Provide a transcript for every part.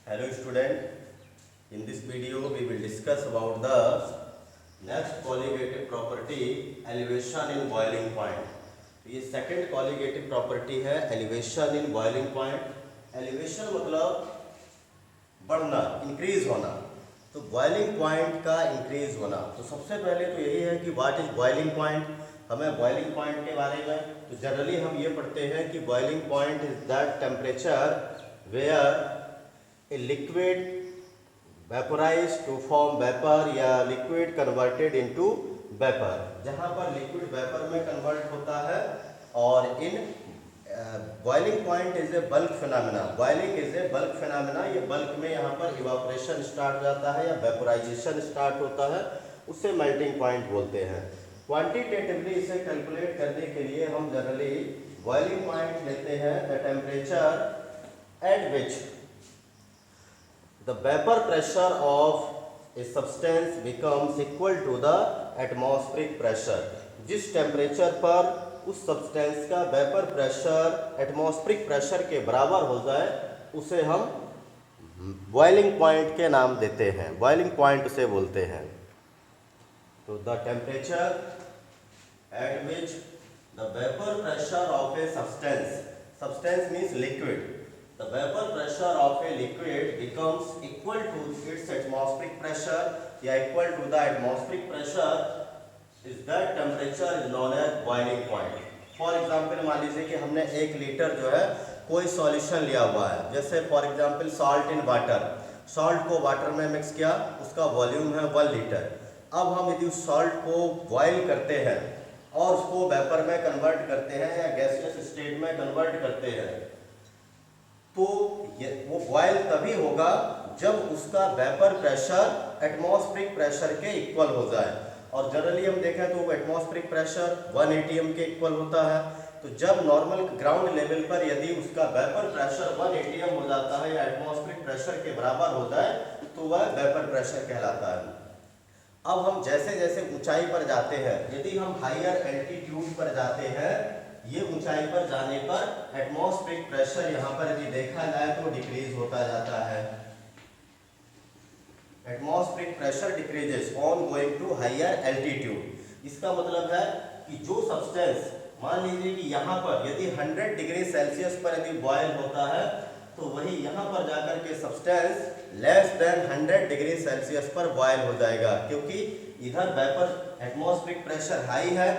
Hello student, in this video we will discuss about the next colligative property elevation in boiling point. ये second colligative property है elevation in boiling point. Elevation मतलब बढ़ना, increase होना, तो boiling point का increase होना। तो सबसे पहले तो यही है कि व्हाट इज बॉइलिंग पॉइंट। हमें बॉइलिंग पॉइंट के बारे में तो जनरली हम ये पढ़ते हैं कि boiling point is that temperature where a liquid vaporize to form vapour या लिक्विड कन्वर्टेड इनटू वेपर, जहाँ पर लिक्विड वेपर में कन्वर्ट होता है। और इन boiling point is a bulk phenomena. Boiling is a bulk phenomena. ये बल्क में यहाँ पर इवापोरेशन स्टार्ट जाता है या वेपोराइजेशन स्टार्ट होता है, उससे मेल्टिंग पॉइंट बोलते हैं। क्वांटिटेटिवली इसे कैलकुलेट करने के लिए हम जनरली बॉइलिंग पॉइंट लेते हैं the temperature at which the vapour pressure of a substance becomes equal to the atmospheric pressure. जिस टेम्परेचर पर उस सब्सटेंस का वेपर प्रेशर एटमॉस्फेरिक प्रेशर के बराबर हो जाए उसे हम बॉइलिंग पॉइंट के नाम देते हैं, बॉइलिंग पॉइंट उसे बोलते हैं। तो the temperature at which the vapour pressure of a substance, substance means liquid, the vapor pressure of a liquid becomes equal to its atmospheric pressure या equal to the atmospheric pressure is that temperature is known as boiling point. For example मान लीजिए कि हमने 1 litre जो है कोई solution लिया हुआ है, जैसे for example salt in water. Salt को वाटर में मिक्स किया, उसका वॉल्यूम है 1 लीटर। अब हम यदि उस सॉल्ट को बॉयल करते हैं और उसको वेपर में कन्वर्ट करते हैं या गैसियस स्टेट में कन्वर्ट करते हैं, तो वो बॉयल तभी होगा जब उसका वेपर प्रेशर एटमॉस्फेरिक प्रेशर के इक्वल हो जाए। और जनरली हम देखें तो एटमॉस्फेरिक प्रेशर 1 atm के इक्वल होता है। तो जब नॉर्मल ग्राउंड लेवल पर यदि उसका वेपर प्रेशर 1 atm हो जाता है या एटमॉस्फेरिक प्रेशर के बराबर हो जाए तो वह वेपर प्रेशर कहलाता है। अब हम जैसे जैसे ऊंचाई पर जाते हैं, यदि हम हायर एल्टीट्यूड पर जाते हैं, ये ऊंचाई पर जाने पर एटमॉस्फेरिक प्रेशर यहाँ पर यदि देखा जाए तो डिक्रीज होता जाता है। Atmospheric pressure decreases on going to higher altitude. इसका मतलब है कि जो सब्सटेंस मान लीजिए कि यहाँ पर यदि 100 डिग्री सेल्सियस पर यदि बॉयल होता है तो वही यहाँ पर जाकर के substance less than 100 degree Celsius पर बॉयल हो जाएगा, क्योंकि इधर वेपर एटमॉस्फेरिक प्रेशर हाई है,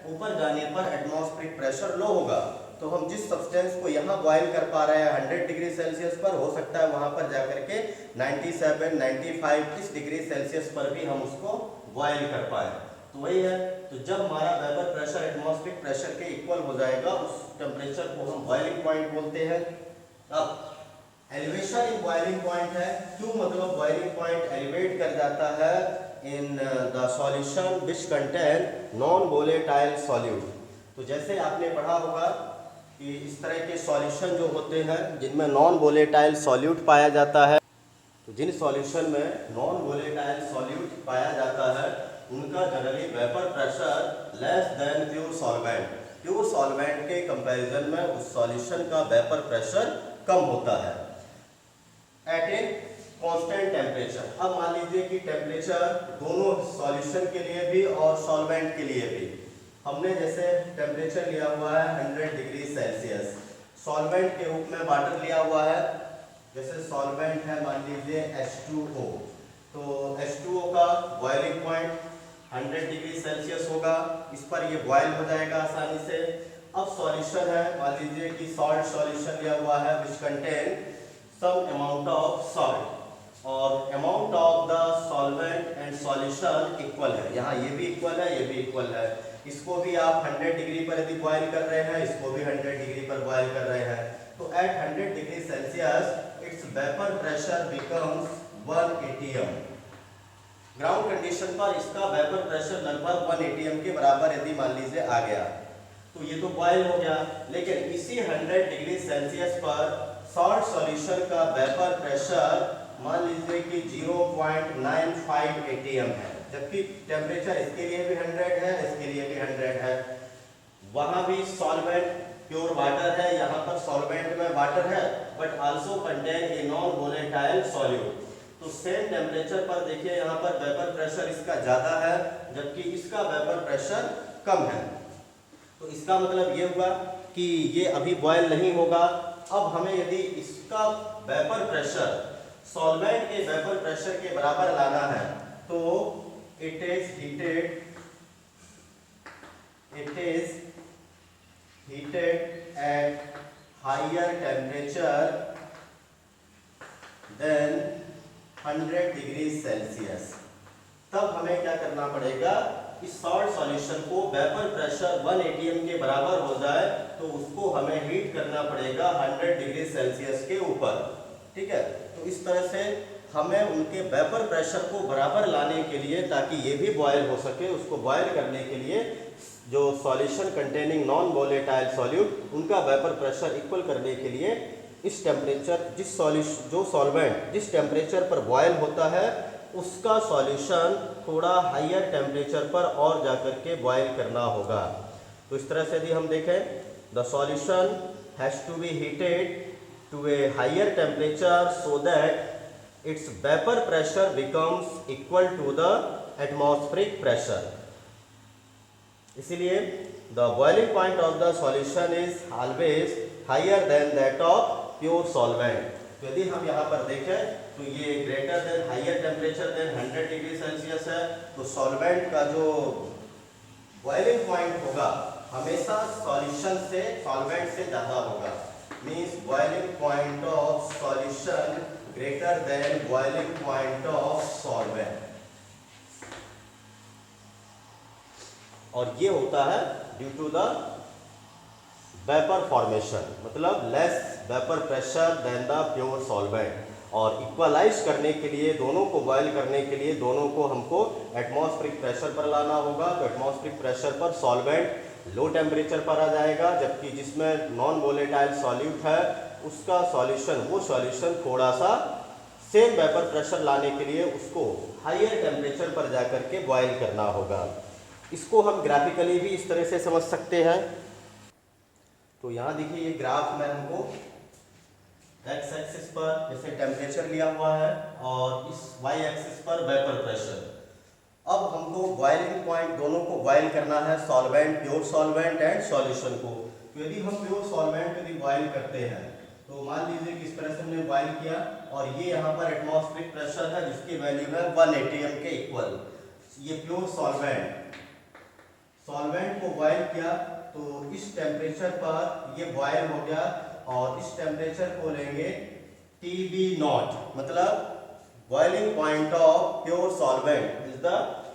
ऊपर जाने पर एटमॉस्फेरिक प्रेशर लो होगा। तो हम जिस सब्सटेंस को यहाँ बॉयल कर पा रहे हैं 100 डिग्री सेल्सियस पर, हो सकता है वहां पर जाकर के 97, 95 इस डिग्री सेल्सियस पर भी हम उसको बॉयल कर पाए। तो वही है, तो जब हमारा वेपर प्रेशर एटमॉस्फेरिक प्रेशर के इक्वल हो जाएगा उस टेम्परेचर को हम बॉइलिंग पॉइंट बोलते हैं। अब एलिवेशन इन बॉइलिंग पॉइंट है, क्यों मतलब बॉइलिंग पॉइंट एलिवेट कर जाता है in the solution which contain non-volatile solute। तो जैसे आपने पढ़ा होगा कि इस तरह के सॉल्यूशन जो होते हैं जिनमें नॉन वोलेटाइल सॉल्यूट पाया जाता है, तो जिन सॉल्यूशन में नॉन वोलेटाइल सॉल्यूट पाया जाता है उनका generally vapour pressure less than pure solvent. Pure solvent के कंपैरिजन में उस सॉल्यूशन का वेपर प्रेशर कम होता है एट ए कांस्टेंट टेम्परेचर। अब मान लीजिए कि टेम्परेचर दोनों सॉल्यूशन के लिए भी और सॉल्वेंट के लिए भी, हमने जैसे टेम्परेचर लिया हुआ है 100 डिग्री सेल्सियस, सॉल्वेंट के रूप में वाटर लिया हुआ है, जैसे सॉल्वेंट है मान लीजिए H2O, तो H2O का बॉइलिंग पॉइंट 100 डिग्री सेल्सियस होगा, इस पर ये बॉयल हो जाएगा आसानी से। अब सॉल्यूशन है मान लीजिए कि सॉल्ट सॉल्यूशन लिया हुआ है which contain some amount of salt, और amount of the solvent and solution equal है। यहाँ ये भी इक्वल है, ये भी इक्वल है। इसको भी आप 100 डिग्री पर यदि बॉयल कर रहे हैं, इसको भी 100 डिग्री पर बॉयल कर रहे हैं, तो at 100 degree Celsius it's vapour pressure becomes 1 atm। Ground condition पर इसका वेपर प्रेशर लगभग 1 atm के बराबर यदि मान लीजिए आ गया, तो ये तो बॉयल हो गया। लेकिन इसी 100 डिग्री सेल्सियस पर सॉल्ट सॉल्यूशन का वेपर प्रेशर मान लीजिए कि 0.95 atm है, जबकि टेम्परेचर इसके लिए भी 100 है, इसके लिए भी 100 है। वहां भी सॉल्वेंट प्योर वाटर है, यहाँ पर सॉल्वेंट में वाटर है, but also contain a non volatile solute. तो सेम टेम्परेचर पर देखिए यहाँ पर वेपर प्रेशर इसका ज़्यादा है जबकि इसका वेपर प्रेशर कम है। तो इसका मतलब ये हुआ कि ये अभी बॉयल नहीं होगा। अब हमें यदि इसका वेपर प्रेशर सॉल्वेंट के वेपर प्रेशर के बराबर लाना है तो it is heated at higher temperature than 100 degree Celsius. तब हमें क्या करना पड़ेगा, इस सॉल्ट सॉल्यूशन को वेपर प्रेशर 1 atm के बराबर हो जाए तो उसको हमें हीट करना पड़ेगा 100 डिग्री सेल्सियस के ऊपर। ठीक है, तो इस तरह से हमें उनके वेपर प्रेशर को बराबर लाने के लिए, ताकि ये भी बॉयल हो सके, उसको बॉयल करने के लिए जो solution containing non volatile solute उनका वेपर प्रेशर इक्वल करने के लिए इस टेम्परेचर जो सॉल्वेंट जिस टेम्परेचर पर बॉयल होता है उसका सॉल्यूशन थोड़ा हायर टेम्परेचर पर और जाकर के बॉयल करना होगा। तो इस तरह से यदि हम देखें, the solution has to be heated to a higher temperature so that its vapour pressure becomes equal to the atmospheric pressure. इसीलिए the boiling point of the solution is always higher than that of pure solvent. तो यदि हम यहाँ पर देखें तो ये greater than higher temperature than 100 degree Celsius है, तो सॉल्वेंट का जो बॉइलिंग पॉइंट होगा हमेशा सॉल्यूशन से सॉल्वेंट से ज़्यादा होगा। Means boiling point of solution greater than boiling point of solvent. और ये होता है due to the vapour formation, मतलब less vapour pressure than the pure solvent. और इक्वलाइज करने के लिए, दोनों को बॉयल करने के लिए दोनों को हमको एटमॉस्फेरिक प्रेशर पर लाना होगा। तो एटमॉस्फेरिक प्रेशर पर सॉल्वेंट लो टेम्परेचर पर आ जाएगा, जबकि जिसमें नॉन वोलेटाइल सॉल्यूट है उसका सॉल्यूशन थोड़ा सा सेम वेपर प्रेशर लाने के लिए उसको हायर टेम्परेचर पर जाकर के बॉयल करना होगा। इसको हम ग्राफिकली भी इस तरह से समझ सकते हैं। तो यहाँ देखिए ये ग्राफ में हमको एक्स एक्सिस पर जैसे टेम्परेचर लिया हुआ है और इस वाई एक्सिस पर वेपर प्रेशर। अब हमको बॉइलिंग पॉइंट दोनों को बॉयल करना है, solvent, pure solvent and solution को। तो यदि हम प्योर सॉल्वेंट यदि बॉयल करते हैं तो मान लीजिए कि इस तरह से हमने बॉयल किया और ये यहाँ पर एटमॉस्फेरिक प्रेशर है जिसकी वैल्यू है 1 atm के इक्वल। ये प्योर सॉल्वेंट को बॉयल किया तो इस टेम्परेचर पर ये बॉयल हो गया और इस टेम्परेचर को लेंगे TB0, मतलब boiling point of pure solvent is the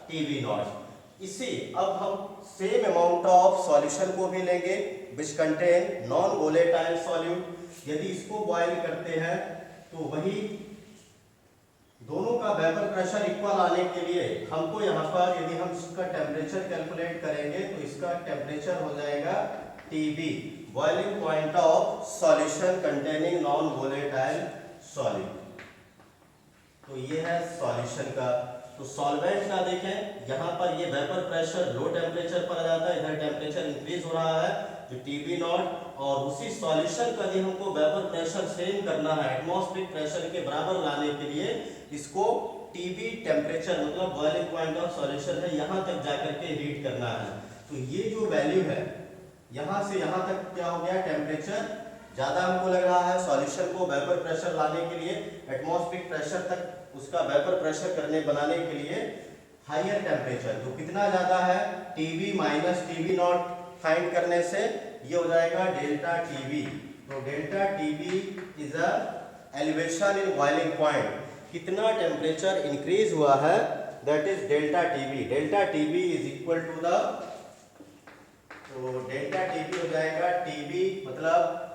TB0। इसी अब हम सेम अमाउंट ऑफ सॉल्यूशन को भी लेंगे विच कंटेन नॉन वोलेटाइल सॉल्यूट। यदि इसको बॉयल करते हैं तो वही दोनों का वेपर प्रेशर इक्वल आने के लिए हमको यहाँ पर यदि हम इसका टेम्परेचर कैलकुलेट करेंगे तो इसका टेम्परेचर हो जाएगा TB, boiling point of solution containing non volatile solute. तो ये है सॉल्यूशन का। तो सॉल्वेंट का देखें, यहाँ पर ये वेपर प्रेशर लो टेम्परेचर पर आ जाता है, इधर टेम्परेचर इंक्रीज हो रहा है जो TB0, और उसी सॉल्यूशन का यदि हमको वेपर प्रेशर सेम करना है एटमॉस्फेरिक प्रेशर के बराबर लाने के लिए इसको TB टेम्परेचर मतलब बॉइलिंग पॉइंट ऑफ सॉल्यूशन है यहाँ तक जाकर के हीट करना है। तो ये जो वैल्यू है यहाँ से यहाँ तक क्या हो गया, टेम्परेचर ज़्यादा हमको लग रहा है सॉल्यूशन को वेपर प्रेशर लाने के लिए, एटमॉस्फेरिक प्रेशर तक उसका वेपर प्रेशर बनाने के लिए हायर टेम्परेचर। तो कितना ज़्यादा है, TB माइनस TB0 फाइंड करने से ये हो जाएगा डेल्टा TB। तो delta TB is a elevation in boiling point, कितना टेम्परेचर इंक्रीज हुआ है that is delta TB। Delta TB is equal to the, तो डेल्टा TB हो जाएगा TB मतलब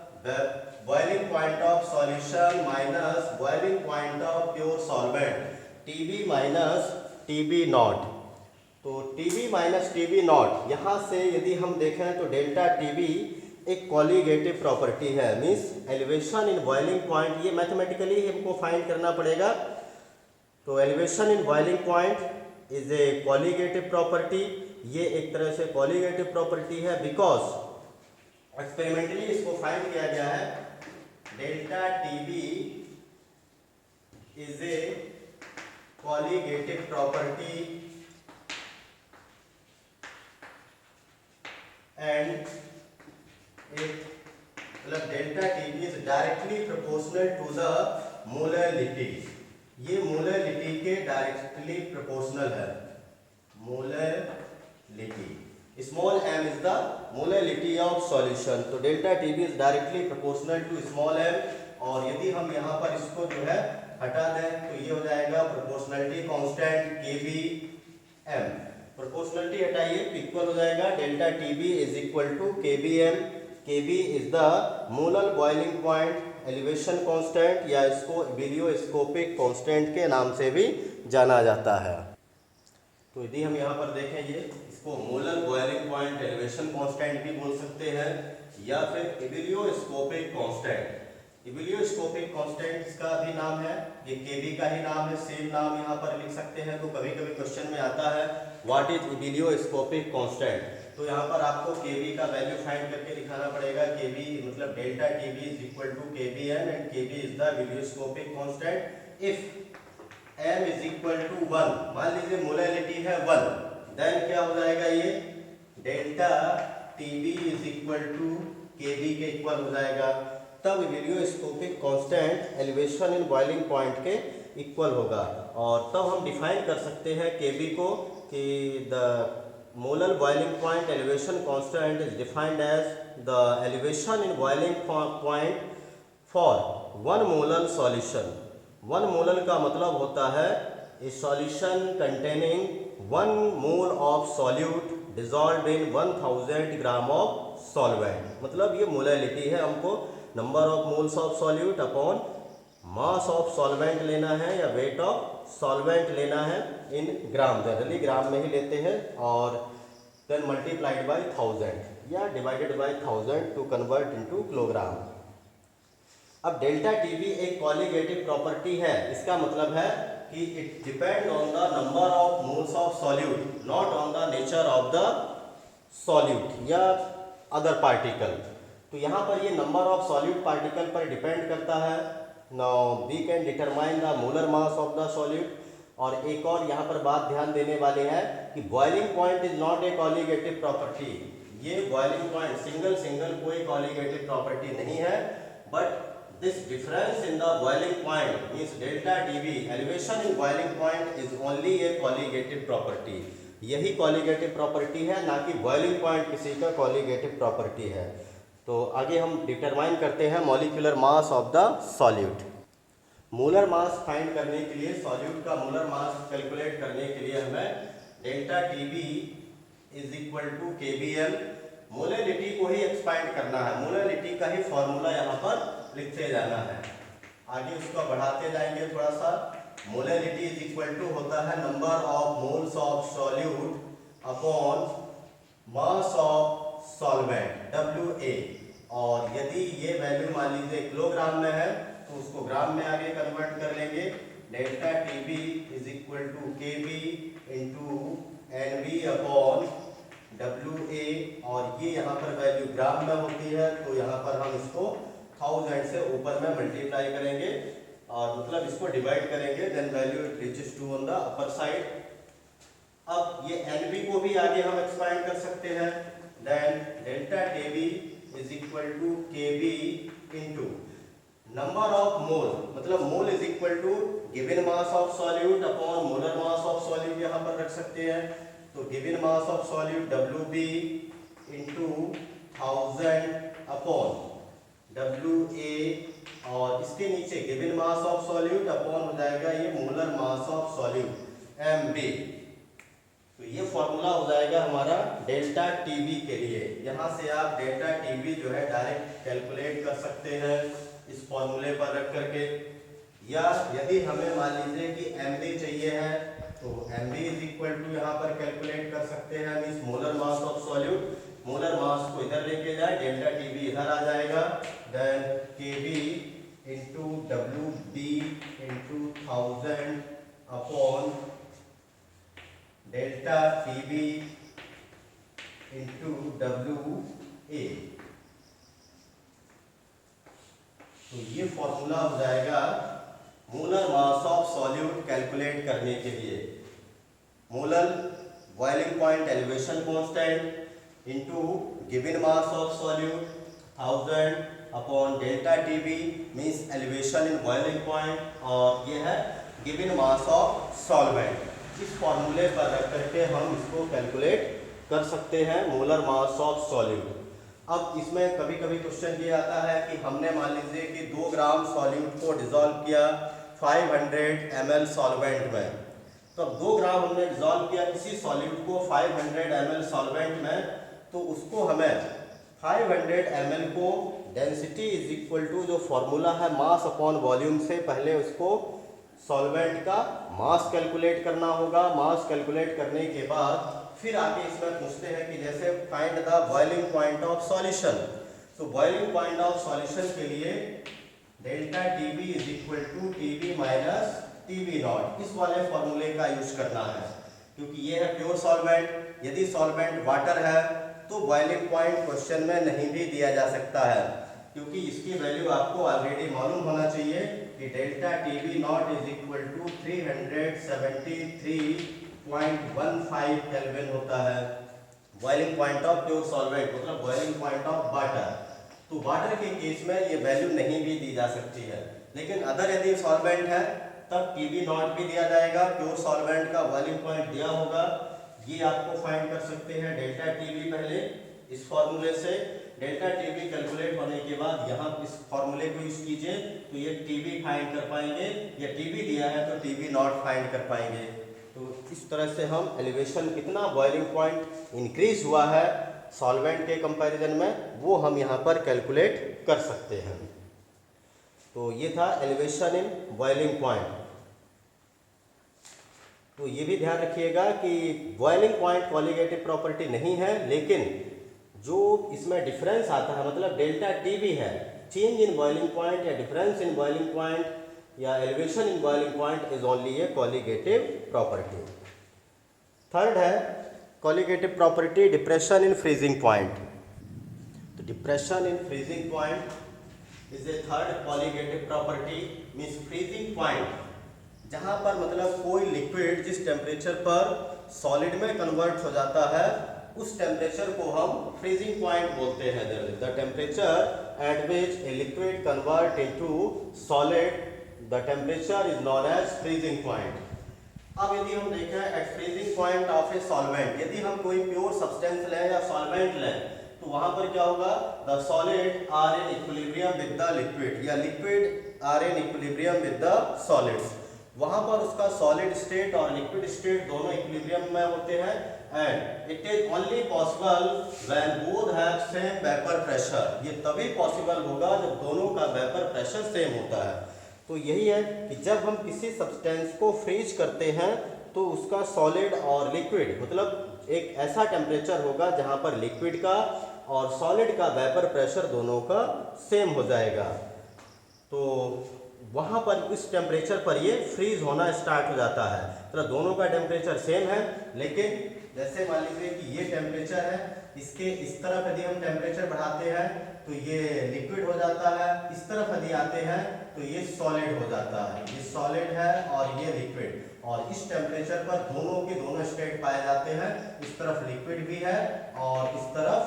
boiling point of solution minus boiling point of pure solvent, TB minus TB0। तो TB minus TB0 यहाँ से यदि हम देखें तो डेल्टा TB एक कॉलीगेटिव प्रॉपर्टी है, means elevation in boiling point, ये मैथमेटिकली हमको फाइंड करना पड़ेगा। तो elevation in boiling point is a colligative property, ये एक तरह से कॉलीगेटिव प्रॉपर्टी है बिकॉज एक्सपेरिमेंटली इसको फाइंड किया गया है delta TB is a colligative property and it मतलब delta TB is directly proportional to the molarity. ये मोलरिटी के डायरेक्टली प्रोपोर्शनल है। Molarity small m is the molarity of solution. तो delta TB is directly proportional to small m। और यदि हम यहाँ पर इसको जो है हटा दें तो ये हो जाएगा proportionality constant KB M. Proportionality हटाइए तो इक्वल हो जाएगा delta TB is equal to KB M. KB is the molar boiling point elevation constant या इसको इबिलियोस्कोपिक कांस्टेंट के नाम से भी जाना जाता है। तो यदि हम यहाँ पर देखें ये इसको molar boiling point elevation constant भी बोल सकते हैं या फिर इबिलियोस्कोपिक कांस्टेंट। इबिलियोस्कोपिक कांस्टेंट का भी नाम है, ये केबी का ही नाम है, सेम नाम यहाँ पर लिख सकते हैं। तो कभी कभी क्वेश्चन में आता है व्हाट इज इबिलियोस्कोपिक कांस्टेंट, तो यहाँ पर आपको केबी का वैल्यू फाइंड करके दिखाना पड़ेगा। केबी मतलब delta TB is equal to KB M and KB is the ebullioscopic constant. If M is equal to 1, मान लीजिए मोलरिटी है 1, देन क्या हो जाएगा ये delta TB is equal to KB के इक्वल हो जाएगा। तब ebullioscopic constant elevation in boiling point के इक्वल होगा। और तब हम डिफाइन कर सकते हैं केबी को कि the molar boiling point elevation constant is defined as the elevation in boiling point for 1 molar solution. 1 molar का मतलब होता है a solution containing 1 mole of solute dissolved in 1000 gram of solvent. मतलब ये मोलरिटी है, हमको number of moles of solute upon mass of solvent लेना है या वेट ऑफ सॉल्वेंट लेना है इन ग्राम। जनरली ग्राम में ही लेते हैं और देन मल्टीप्लाइड बाय 1000 या divided by 1000 to convert into kilogram. अब डेल्टा टीबी एक कॉलिगेटिव प्रॉपर्टी है। इसका मतलब है कि it depend on the number of moles of solute, not on the nature of the solute या अदर पार्टिकल। तो यहाँ पर ये नंबर ऑफ सॉल्यूट पार्टिकल पर डिपेंड करता है। Now we can determine the molar mass of the solute. और एक और यहाँ पर बात ध्यान देने वाली है कि boiling point is not A colligative property. ये बॉइलिंग पॉइंट सिंगल कोई कॉलिगेटिव प्रॉपर्टी नहीं है, but this difference in the boiling point means delta TB elevation in boiling point is only a colligative property। यही colligative property है, ना कि boiling point किसी का colligative property है। तो आगे हम डिटरमाइन करते हैं molecular mass of the solute. Molar mass find करने के लिए, सॉल्यूट का मोलर मास कैलकुलेट करने के लिए हमें delta TB is equal to KBl molarity को ही एक्सपांड करना है। मोलरिटी का ही फॉर्मूला यहाँ पर लिखते जाना है। आगे उसको बढ़ाते जाएंगे थोड़ा सा। मोलरिटी इज इक्वल टू होता है number of moles of solute upon mass of solvent WA। और यदि ये वैल्यू मान लीजिए किलोग्राम में है तो उसको ग्राम में आगे कन्वर्ट कर लेंगे। Delta TB is equal to KB into NB upon WA। और ये यहाँ पर वैल्यू ग्राम में होती है तो यहाँ पर हम इसको 1000 से ऊपर में मल्टीप्लाई करेंगे और मतलब इसको डिवाइड करेंगे, then value reaches to on the upper side. अब ये NB को भी आगे हम एक्सपांड कर सकते हैं। Then delta TB is equal to KB into number of mole, मतलब mole is equal to given mass of solute upon molar mass of solute यहाँ पर रख सकते हैं। तो given mass of solute WB into 1000 upon WA और इसके नीचे given mass of solute upon हो जाएगा ये molar mass of solute MB। तो ये फॉर्मूला हो जाएगा हमारा डेल्टा TB के लिए। यहाँ से आप डेल्टा TB जो है डायरेक्ट कैलकुलेट कर सकते हैं इस फॉर्मूले पर रख करके, या यदि हमें मान लीजिए कि MB चाहिए है तो MB इज इक्वल टू यहाँ पर कैलकुलेट कर सकते हैं means molar mass of solute. Molar mass को इधर लेके जाए, डेल्टा TB इधर आ जाएगा, then KB into WB into 1000 upon delta TB into WA। तो तो ये फॉर्मूला हो जाएगा molar mass of solute calculate करने के लिए। Molar boiling point elevation constant into given mass of solute 1000 upon delta TB means elevation in boiling point, और ये है गिवन मास ऑफ सॉल्वेंट। इस फॉर्मूले पर रख करके हम इसको कैलकुलेट कर सकते हैं मोलर मास ऑफ सॉल्यूट। अब इसमें कभी कभी क्वेश्चन ये आता है कि हमने मान लीजिए कि 2 ग्राम सॉल्यूट को डिसॉल्व किया 500 ml सॉल्वेंट में। तो अब 2 ग्राम हमने डिसॉल्व किया किसी सॉल्यूट को 500 ml सॉल्वेंट में, तो उसको हमें 500 ml को डेंसिटी इज इक्वल टू जो फॉर्मूला है मास अपॉन वॉल्यूम से पहले उसको सॉल्वेंट का मास कैलकुलेट करना होगा। मास कैलकुलेट करने के बाद फिर आगे इसमें पूछते हैं कि जैसे find the boiling point of solution. तो बॉइलिंग पॉइंट ऑफ सॉल्यूशन के लिए delta TB is equal to TB minus TB naught, इस वाले फॉर्मूले का यूज करना है, क्योंकि ये है प्योर सॉल्वेंट। यदि सॉल्वेंट वाटर है तो बॉइलिंग पॉइंट क्वेश्चन में नहीं भी दिया जा सकता है, क्योंकि इसकी वैल्यू आपको ऑलरेडी मालूम होना चाहिए कि delta TB naught is equal to 373.15 kelvin होता है। Boiling point of pure solvent मतलब बॉइलिंग पॉइंट ऑफ वाटर। तो वाटर के केस में ये वैल्यू नहीं भी दी जा सकती है, लेकिन अदर यदि सॉल्वेंट है तब टीबी नॉट भी दिया जाएगा। प्योर सॉल्वेंट का बॉइलिंग पॉइंट दिया होगा, ये आपको फाइंड कर सकते हैं डेल्टा टीबी पहले इस फॉर्मूले से। डेल्टा टीबी कैलकुलेट होने के बाद यहाँ इस फॉर्मूले को यूज कीजिए तो ये टीबी फाइंड कर पाएंगे, या टीबी दिया है तो टीबी नॉट फाइंड कर पाएंगे। तो इस तरह से हम एलिवेशन कितना बॉइलिंग पॉइंट इंक्रीज हुआ है सॉल्वेंट के कंपैरिजन में वो हम यहाँ पर कैलकुलेट कर सकते हैं। तो ये था एलिवेशन इन बॉइलिंग पॉइंट। तो ये भी ध्यान रखिएगा कि बॉइलिंग पॉइंट कॉलिगेटिव प्रॉपर्टी नहीं है, लेकिन जो इसमें डिफरेंस आता है मतलब डेल्टा टीबी है, चेंज इन बॉइलिंग पॉइंट या डिफरेंस इन बॉइलिंग पॉइंट या elevation in boiling point is only a colligative property. Third है colligative property depression in freezing point. तो depression in freezing point is a third colligative property. Means freezing point जहां पर मतलब कोई liquid जिस temperature पर solid में convert हो जाता है उस टेम्परेचर को हम फ्रीजिंग पॉइंट बोलते हैं। The temperature at which a liquid convert into solid, the temperature is known as freezing point. अब यदि हम देखें at freezing point of a solvent, यदि हम कोई प्योर सब्सटेंस लें या सॉल्वेंट लें तो वहां पर क्या होगा, the solid are in equilibrium with the liquid या liquid are in equilibrium with the solids. वहां पर उसका सॉलिड स्टेट और लिक्विड स्टेट दोनों इक्विलिब्रियम में होते हैं, and it is only possible when both have same vapour pressure. ये तभी पॉसिबल होगा जब दोनों का वेपर प्रेशर सेम होता है। तो यही है कि जब हम किसी सब्सटेंस को फ्रीज करते हैं तो उसका सॉलिड और लिक्विड मतलब एक ऐसा टेम्परेचर होगा जहां पर लिक्विड का और सॉलिड का वेपर प्रेशर दोनों का सेम हो जाएगा। तो वहाँ पर इस टेम्परेचर पर ये फ्रीज होना स्टार्ट हो जाता है। तो दोनों का टेम्परेचर सेम है, लेकिन जैसे मान लीजिए कि ये टेम्परेचर है, इसके इस तरफ यदि हम टेम्परेचर बढ़ाते हैं तो ये लिक्विड हो जाता है, इस तरफ यदि आते हैं तो ये सॉलिड हो जाता है। ये सॉलिड है और ये लिक्विड, और इस टेम्परेचर पर दोनों के दोनों स्टेट पाए जाते हैं। इस तरफ लिक्विड भी है और इस तरफ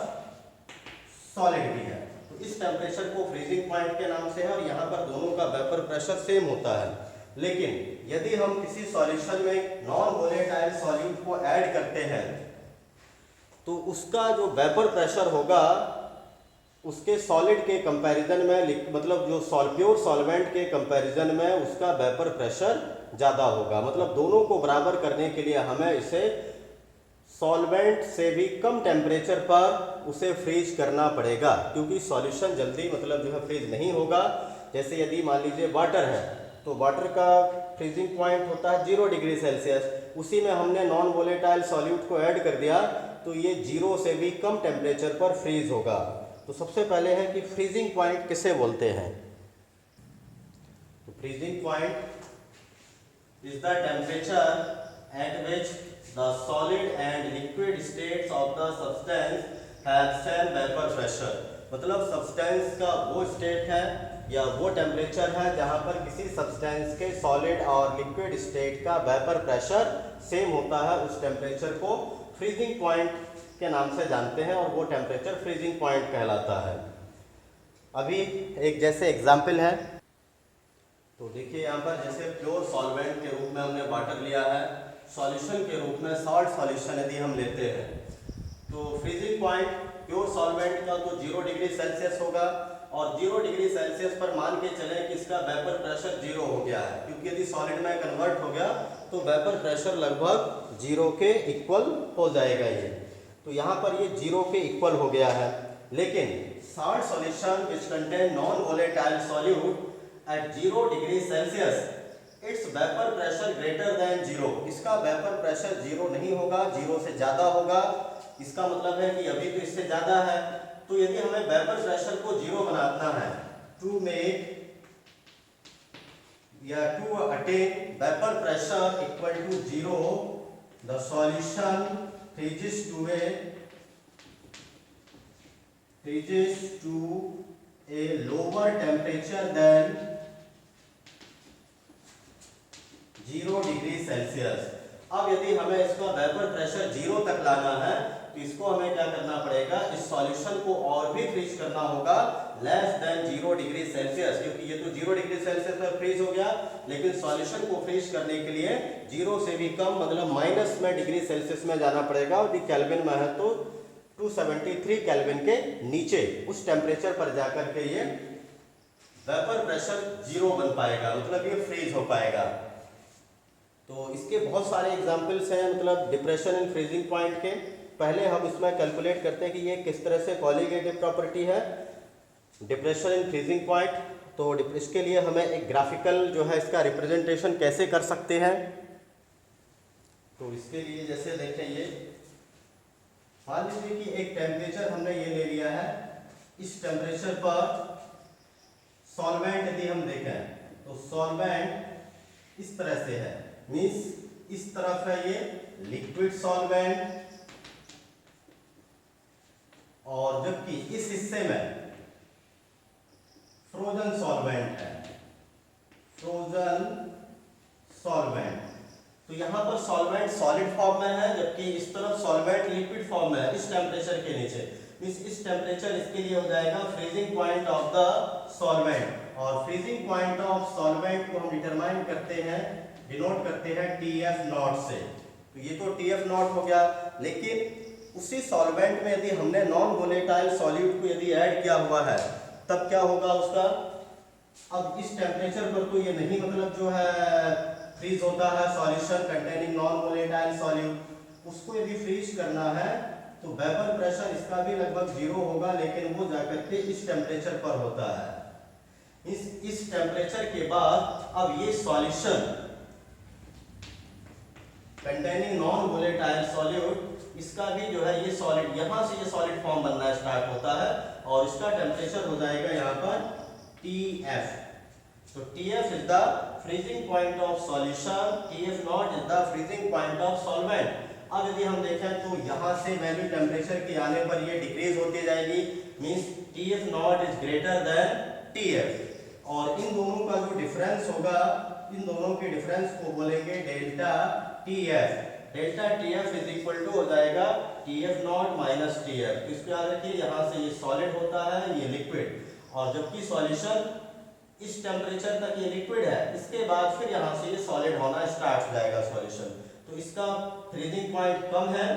सॉलिड भी है। तो इस टेम्परेचर को फ्रीजिंग पॉइंट के नाम से है, और यहाँ पर दोनों का वेपर प्रेशर सेम होता है। लेकिन यदि हम किसी सॉल्यूशन में नॉन वोलेटाइल सॉल्यूट को ऐड करते हैं तो उसका जो वेपर प्रेशर होगा उसके सॉलिड के कंपैरिजन में मतलब जो प्योर सॉल्वेंट के कंपैरिजन में उसका वेपर प्रेशर ज़्यादा होगा। मतलब दोनों को बराबर करने के लिए हमें इसे सॉल्वेंट से भी कम टेम्परेचर पर उसे फ्रीज करना पड़ेगा, क्योंकि सॉल्यूशन जल्दी मतलब जो है फ्रीज नहीं होगा। जैसे यदि मान लीजिए वाटर है तो वाटर का फ्रीजिंग पॉइंट होता है 0 डिग्री सेल्सियस, उसी में हमने नॉन वोलेटाइल सॉल्यूट को ऐड कर दिया तो ये 0 से भी कम टेम्परेचर पर फ्रीज होगा। तो सबसे पहले है कि फ्रीजिंग पॉइंट किसे बोलते हैं। तो freezing point is the temperature at which the solid and liquid states of the substance have same vapor pressure। मतलब सब्सटेंस का वो स्टेट है या वो टेम्परेचर है जहाँ पर किसी सब्सटेंस के सॉलिड और लिक्विड स्टेट का वेपर प्रेशर सेम होता है। उस टेम्परेचर को फ्रीजिंग पॉइंट के नाम से जानते हैं और वो टेम्परेचर फ्रीजिंग पॉइंट कहलाता है। अभी एक जैसे एग्जाम्पल है, तो देखिए यहाँ पर जैसे प्योर सॉल्वेंट के रूप में हमने वाटर लिया है, सॉल्यूशन के रूप में सॉल्ट सॉल्यूशन यदि हम लेते हैं तो फ्रीजिंग पॉइंट प्योर सॉल्वेंट का तो 0 डिग्री सेल्सियस होगा और 0 डिग्री सेल्सियस पर मान के चलें कि इसका वेपर प्रेशर 0 हो गया है, क्योंकि यदि सॉलिड में कन्वर्ट हो गया तो वेपर प्रेशर लगभग 0 के इक्वल हो जाएगा ये। तो यहाँ पर ये 0 के इक्वल हो गया है। लेकिन salt solution which contain non volatile solute at 0 degree Celsius it's vapour pressure greater than 0, इसका वेपर प्रेशर 0 नहीं होगा, 0 से ज़्यादा होगा। इसका मतलब है कि अभी तो इससे ज़्यादा है, तो यदि हमें वेपर प्रेशर को 0 बनाना है, टू मेक या to attain vapour pressure equal to 0, the solution freezes to a lower temperature than 0 degree Celsius. अब यदि हमें इसका वेपर प्रेशर 0 तक लाना है तो इसको हमें क्या करना पड़ेगा, इस सॉल्यूशन को और भी फ्रीज करना होगा लेस देन 0 डिग्री सेल्सियस, क्योंकि ये तो 0 डिग्री सेल्सियस पर फ्रीज हो गया, लेकिन सॉल्यूशन को फ्रीज करने के लिए 0 से भी कम मतलब माइनस में डिग्री सेल्सियस में जाना पड़ेगा और केल्विन में है तो 273 केल्विन के नीचे उस टेम्परेचर पर जाकर के ये वेपर प्रेशर 0 बन पाएगा, मतलब ये फ्रीज हो पाएगा। तो इसके बहुत सारे एग्जाम्पल्स हैं, मतलब डिप्रेशन इन फ्रीजिंग पॉइंट के। पहले हम इसमें कैलकुलेट करते हैं कि ये किस तरह से कॉलीगेटिव प्रॉपर्टी है डिप्रेशन इन फ्रीजिंग पॉइंट। तो इसके लिए हमें एक ग्राफिकल जो है इसका रिप्रेजेंटेशन कैसे कर सकते हैं, तो इसके लिए जैसे देखें, ये मान लीजिए कि एक टेम्परेचर हमने ये ले लिया है, इस टेम्परेचर पर सॉल्वेंट यदि हम देखें तो सॉल्वेंट इस तरह से है, मीन्स इस तरफ है ये लिक्विड सॉल्वेंट और जबकि इस हिस्से में फ्रोजन सॉल्वेंट है, फ्रोजन सॉल्वेंट। तो यहां पर सॉल्वेंट सॉलिड फॉर्म में है जबकि इस तरफ सॉल्वेंट लिक्विड फॉर्म में है इस टेम्परेचर के नीचे। इस टेम्परेचर इसके लिए हो जाएगा freezing point of the solvent, और फ्रीजिंग पॉइंट ऑफ सॉल्वेंट को हम डिटरमाइन करते हैं, डिनोट करते हैं TF नॉट से। तो ये तो TF नॉट हो गया, लेकिन उसी सॉल्वेंट में यदि हमने नॉन वोलेटाइल सॉल्यूट को यदि ऐड किया हुआ है तब क्या होगा उसका। अब इस टेम्परेचर पर तो ये नहीं, मतलब जो है फ्रीज होता है solution containing non volatile solute, उसको यदि फ्रीज करना है तो वेपर प्रेशर इसका भी लगभग 0 होगा, लेकिन वो जाकर के इस टेम्परेचर पर होता है। इस टेम्परेचर के बाद अब ये solution containing non volatile solute, इसका भी जो है ये सॉलिड, यहाँ से ये सॉलिड फॉर्म बनना स्टार्ट होता है और इसका टेम्परेचर हो जाएगा यहाँ पर TF। तो TF is the freezing point of solution, TF not is the freezing point of solvent. अब यदि हम देखें तो यहाँ से वैल्यू टेम्परेचर के आने पर ये डिक्रीज होती जाएगी, means TF not is greater than TF, और इन दोनों का जो डिफरेंस होगा, इन दोनों के डिफरेंस को बोलेंगे delta TF। Delta TF is equal to हो जाएगा TF नॉट माइनस TF। तो इसको याद रखिए, यहाँ से ये सॉलिड होता है, ये लिक्विड, और जबकि सॉल्यूशन इस टेम्परेचर तक ये लिक्विड है, इसके बाद फिर यहाँ से ये सॉलिड होना स्टार्ट हो जाएगा सॉल्यूशन। तो इसका फ्रीजिंग पॉइंट कम है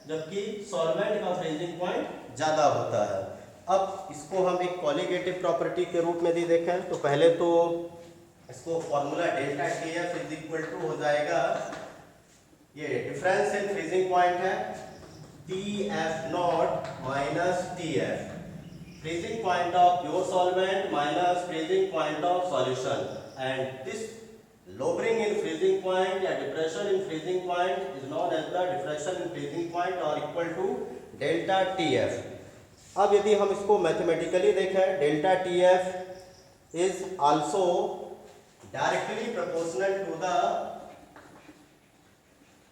जबकि सॉल्वेंट का फ्रीजिंग पॉइंट ज़्यादा होता है। अब इसको हम एक कॉलीगेटिव प्रॉपर्टी के रूप में भी देखें तो पहले तो इसको formula delta TF is equal to हो जाएगा, ये डिफरेंस इन फ्रीजिंग पॉइंट है, TF naught minus TF, freezing point of pure solvent minus freezing point of solution, and this lowering in freezing point या depression in freezing point is known as the depression in freezing point or equal to delta TF। अब यदि हम इसको mathematically देखें, delta TF is also directly proportional to the,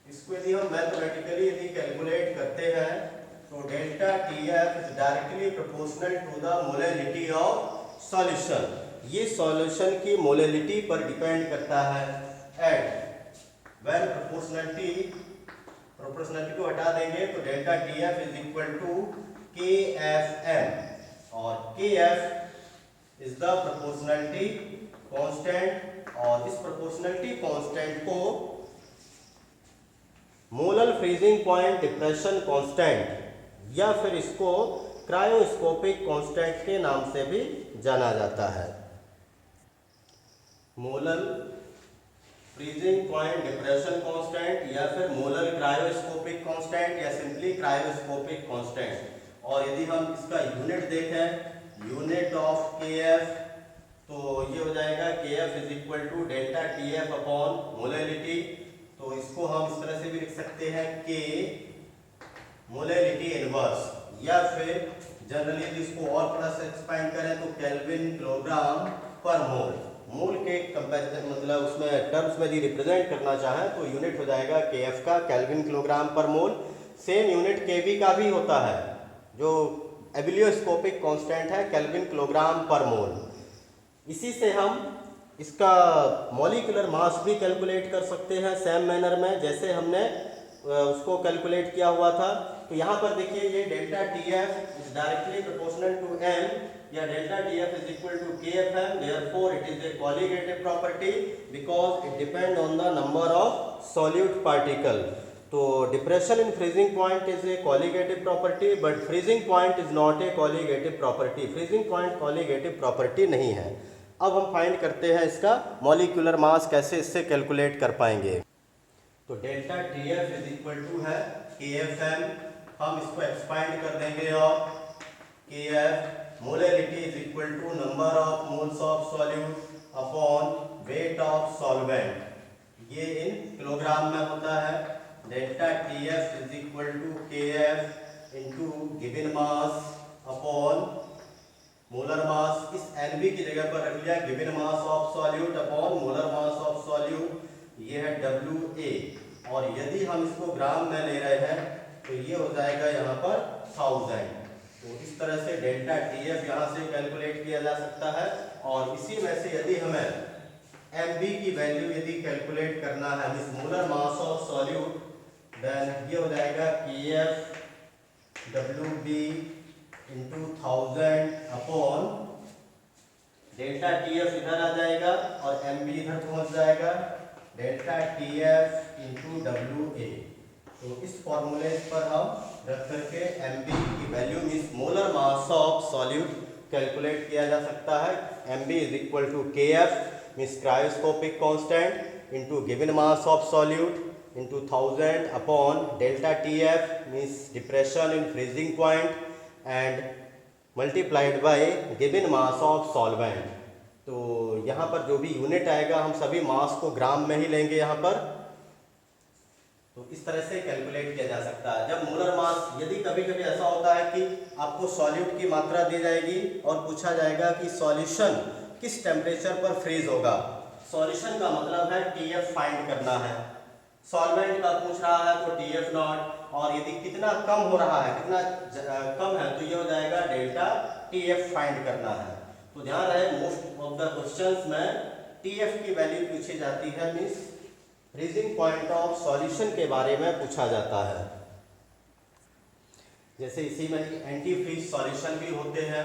इसको यदि हम mathematically यदि कैलकुलेट करते हैं तो delta TF is directly proportional to the molality of solution। ये सॉल्यूशन की मोलैलिटी पर डिपेंड करता है। एट व्हेन प्रोपोर्शनलिटी को हटा देंगे तो delta T F is equal to K F M, और K F is the proportionality constant, और इस प्रोपोर्शनलिटी कांस्टेंट को molar freezing point depression constant या फिर इसको क्रायोस्कोपिक कांस्टेंट के नाम से भी जाना जाता है। Molar freezing point depression constant या फिर मोलर क्रायोस्कोपिक कांस्टेंट या सिंपली क्रायोस्कोपिक कांस्टेंट। और यदि हम इसका यूनिट देखें, यूनिट ऑफ के एफ, तो ये हो जाएगा K F is equal to delta T F upon molality. तो इसको हम इस तरह से भी लिख सकते हैं के मोलैलिटी इनवर्स, या फिर जनरली इसको और थोड़ा सा एक्सपेंड करें तो केल्विन किलोग्राम पर मोल। मोल के कंपैरिजन मतलब उसमें टर्म्स में यदि रिप्रेजेंट करना चाहें तो यूनिट हो जाएगा के एफ का केल्विन किलोग्राम पर मोल। सेम यूनिट के बी का भी होता है, जो एबिलियोस्कोपिक कांस्टेंट है केल्विन किलोग्राम पर मोल। इसी से हम इसका मॉलिक्यूलर मास भी कैलकुलेट कर सकते हैं सेम मैनर में जैसे हमने उसको कैलकुलेट किया हुआ था। तो यहाँ पर देखिए ये delta T F is directly proportional to M, या delta T F is equal to K F M, therefore it is a colligative property because it depend on the number of solute particle. तो depression in freezing point is a colligative property, but freezing point is not a colligative property. Freezing point colligative property नहीं है। अब हम find करते हैं इसका molecular mass कैसे इससे कैलकुलेट कर पाएंगे। तो delta T F is equal to है के एफ एम, हम इसको एक्सपांड कर देंगे और K F molality is equal to number of moles of solute upon weight of solvent. ये इन किलोग्राम में होता है। Delta T F is equal to K F into given mass upon molar mass. इस N B जगह पर रख लिया given mass of solute upon molar mass of solute, ये है WA। और यदि हम इसको ग्राम में ले रहे हैं तो ये हो जाएगा यहाँ पर 1000। तो इस तरह से डेल्टा टी एफ यहाँ से कैलकुलेट किया जा सकता है। और इसी में से यदि हमें MB की वैल्यू यदि कैलकुलेट करना है, means molar mass of solute, then ये हो जाएगा KF WB into 1000 upon delta T F इधर आ जाएगा और MB इधर पहुंच जाएगा, delta T F into WA। तो इस फॉर्मूले पर हम रख करके MB की value means molar mass of solute calculate किया जा सकता है। MB is equal to KF means cryoscopic constant into given mass of solute into 1000 upon delta TF means depression in freezing point and multiplied by given mass of solvent. तो यहाँ पर जो भी unit आएगा हम सभी मास को ग्राम में ही लेंगे यहाँ पर। तो इस तरह से कैलकुलेट किया जा सकता है। जब मोलर मास, यदि कभी कभी ऐसा होता है कि आपको सॉल्यूट की मात्रा दी जाएगी और पूछा जाएगा कि सॉल्यूशन किस टेम्परेचर पर फ्रीज होगा। सॉल्यूशन का मतलब है TF फाइंड करना है, सॉल्वेंट का पूछ रहा है तो TF नॉट, और यदि कितना कम हो रहा है, कितना कम है, तो ये हो जाएगा डेल्टा TF फाइंड करना है। तो ध्यान रहे मोस्ट ऑफ द क्वेश्चंस में TF की वैल्यू पूछी जाती है, means freezing point of solution के बारे में पूछा जाता है। जैसे इसी में एंटी फ्रीज सॉल्यूशन भी होते हैं।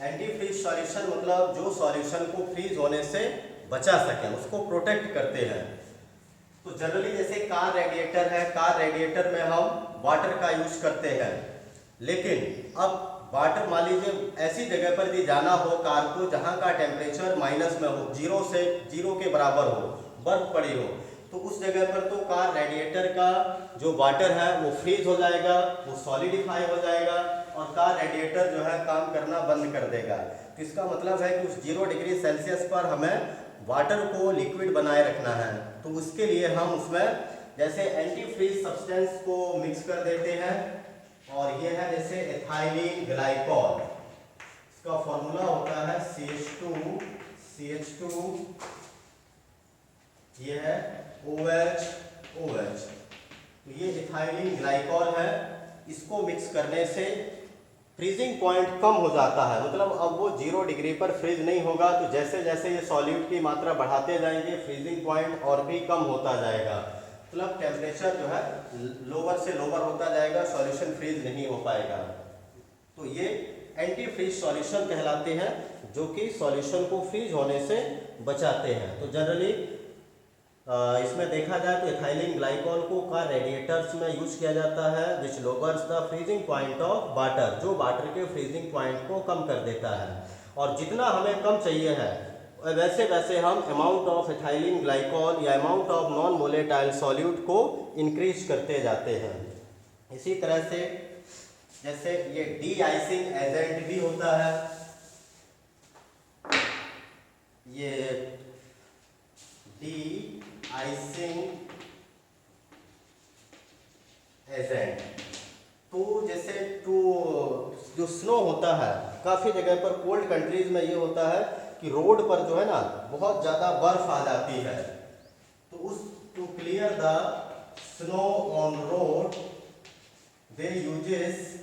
एंटी फ्रीज सॉल्यूशन मतलब जो सॉल्यूशन को फ्रीज होने से बचा सकें, उसको प्रोटेक्ट करते हैं। तो जनरली जैसे कार रेडिएटर है, कार रेडिएटर में हम वाटर का यूज करते हैं, लेकिन अब वाटर मान लीजिए ऐसी जगह पर यदि जाना हो कार को जहां का टेम्परेचर माइनस में हो, जीरो के बराबर हो, बर्फ पड़ी हो, तो उस जगह पर तो कार रेडिएटर का जो वाटर है वो फ्रीज हो जाएगा, वो सॉलिडिफाई हो जाएगा और कार रेडिएटर जो है काम करना बंद कर देगा। तो इसका मतलब है कि उस 0 डिग्री सेल्सियस पर हमें वाटर को लिक्विड बनाए रखना है। तो उसके लिए हम उसमें जैसे एंटी फ्रीज सब्सटेंस को मिक्स कर देते हैं, और ये है जैसे एथाइलिन ग्लाइकॉल, इसका फॉर्मूला होता है CH2, ये है OH। तो ये इथाइलिन ग्लाइकॉल है, इसको मिक्स करने से फ्रीजिंग पॉइंट कम हो जाता है, मतलब अब वो 0 डिग्री पर फ्रीज नहीं होगा। तो जैसे जैसे ये सॉल्यूट की मात्रा बढ़ाते जाएंगे फ्रीजिंग पॉइंट और भी कम होता जाएगा, मतलब टेम्परेचर जो है लोअर से लोअर होता जाएगा, सॉल्यूशन फ्रीज नहीं हो पाएगा। तो ये एंटी फ्रीज सॉल्यूशन कहलाते हैं, जो कि सॉल्यूशन को फ्रीज होने से बचाते हैं। तो जनरली इसमें देखा जाए तो इथाइलिन ग्लाइकॉल को का रेडिएटर्स में यूज किया जाता है, which lowers the freezing point of water, जो वाटर के फ्रीजिंग पॉइंट को कम कर देता है। और जितना हमें कम चाहिए है वैसे वैसे हम अमाउंट ऑफ इथाइलिन ग्लाइकॉल या अमाउंट ऑफ नॉन मोलेटाइल सॉल्यूट को इंक्रीज करते जाते हैं। इसी तरह से जैसे ये डी आइसिंग एजेंट भी होता है, ये डी आइसिंग एजेंट, तो जैसे तो जो स्नो होता है, काफ़ी जगह पर कोल्ड कंट्रीज में ये होता है कि रोड पर जो है ना बहुत ज़्यादा बर्फ आ जाती है, तो उस to clear the snow on road they uses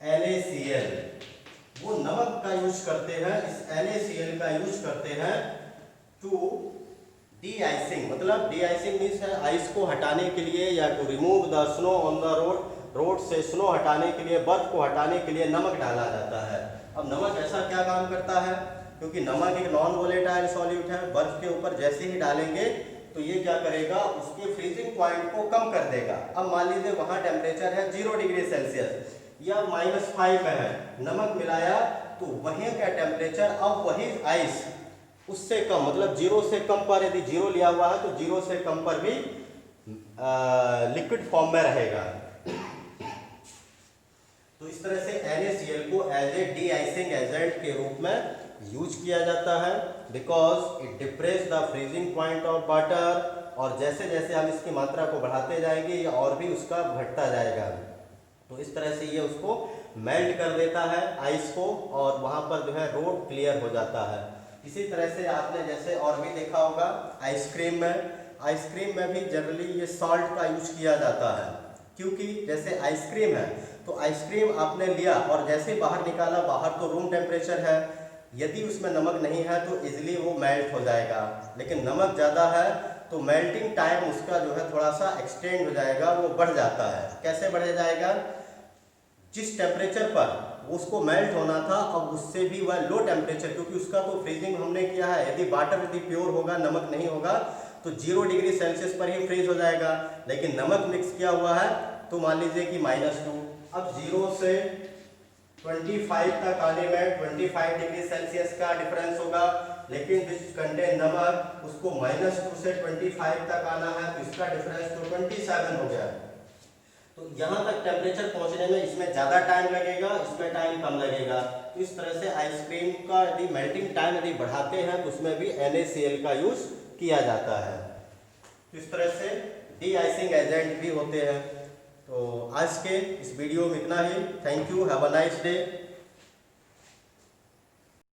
NaCl, वो नमक का यूज करते हैं, इस NaCl का यूज करते हैं टू डी आइसिंग, मतलब डी आइसिंग मीन्स है आइस को हटाने के लिए या to remove the snow on the road, road से स्नो हटाने के लिए, बर्फ को हटाने के लिए नमक डाला जाता है। अब नमक ऐसा क्या काम करता है, क्योंकि नमक एक नॉन वोलेटाइल सॉल्यूट है, बर्फ के ऊपर जैसे ही डालेंगे तो ये क्या करेगा, उसके फ्रीजिंग पॉइंट को कम कर देगा। अब मान लीजिए वहाँ टेम्परेचर है 0 डिग्री सेल्सियस या -5 में है, नमक मिलाया तो वहीं का टेम्परेचर अब वही आइस उससे कम, मतलब 0 से कम पर, यदि 0 लिया हुआ है तो 0 से कम पर भी लिक्विड फॉर्म में रहेगा। तो इस तरह से NaCl को as a deicing agent के रूप में यूज किया जाता है, because it depress the freezing point of water, और जैसे जैसे हम इसकी मात्रा को बढ़ाते जाएंगे ये और भी उसका घटता जाएगा। तो इस तरह से ये उसको मेल्ट कर देता है आइस को, और वहाँ पर जो है रोड क्लियर हो जाता है। इसी तरह से आपने जैसे और भी देखा होगा आइसक्रीम में भी जनरली ये सॉल्ट का यूज किया जाता है, क्योंकि जैसे आइसक्रीम है तो आइसक्रीम आपने लिया और जैसे बाहर निकाला, बाहर तो रूम टेम्परेचर है, यदि उसमें नमक नहीं है तो इजीली वो मेल्ट हो जाएगा, लेकिन नमक ज़्यादा है तो मेल्टिंग टाइम उसका जो है थोड़ा सा एक्सटेंड हो जाएगा, वो बढ़ जाता है। कैसे बढ़ जाएगा, जिस टेम्परेचर पर उसको मेल्ट होना था अब उससे भी वह लो टेम्परेचर, क्योंकि उसका तो फ्रीजिंग हमने किया है, यदि वाटर यदि प्योर होगा, नमक नहीं होगा तो 0 डिग्री सेल्सियस पर ही फ्रीज हो जाएगा, लेकिन नमक मिक्स किया हुआ है तो मान लीजिए कि -2। अब 0 से 25 तक आने में 25 डिग्री सेल्सियस का डिफरेंस होगा, लेकिन विच कंटेन नमक उसको -2 से 25 तक आना है तो इसका डिफरेंस तो 27 हो गया। तो यहाँ तक टेम्परेचर पहुँचने में इसमें ज़्यादा टाइम लगेगा, इसमें टाइम कम लगेगा। तो इस तरह से आइसक्रीम का यदि मेल्टिंग टाइम यदि बढ़ाते हैं तो उसमें भी NaCl का यूज किया जाता है। तो इस तरह से डी आइसिंग एजेंट भी होते हैं। तो आज के इस वीडियो में इतना ही। Thank you, have a nice day.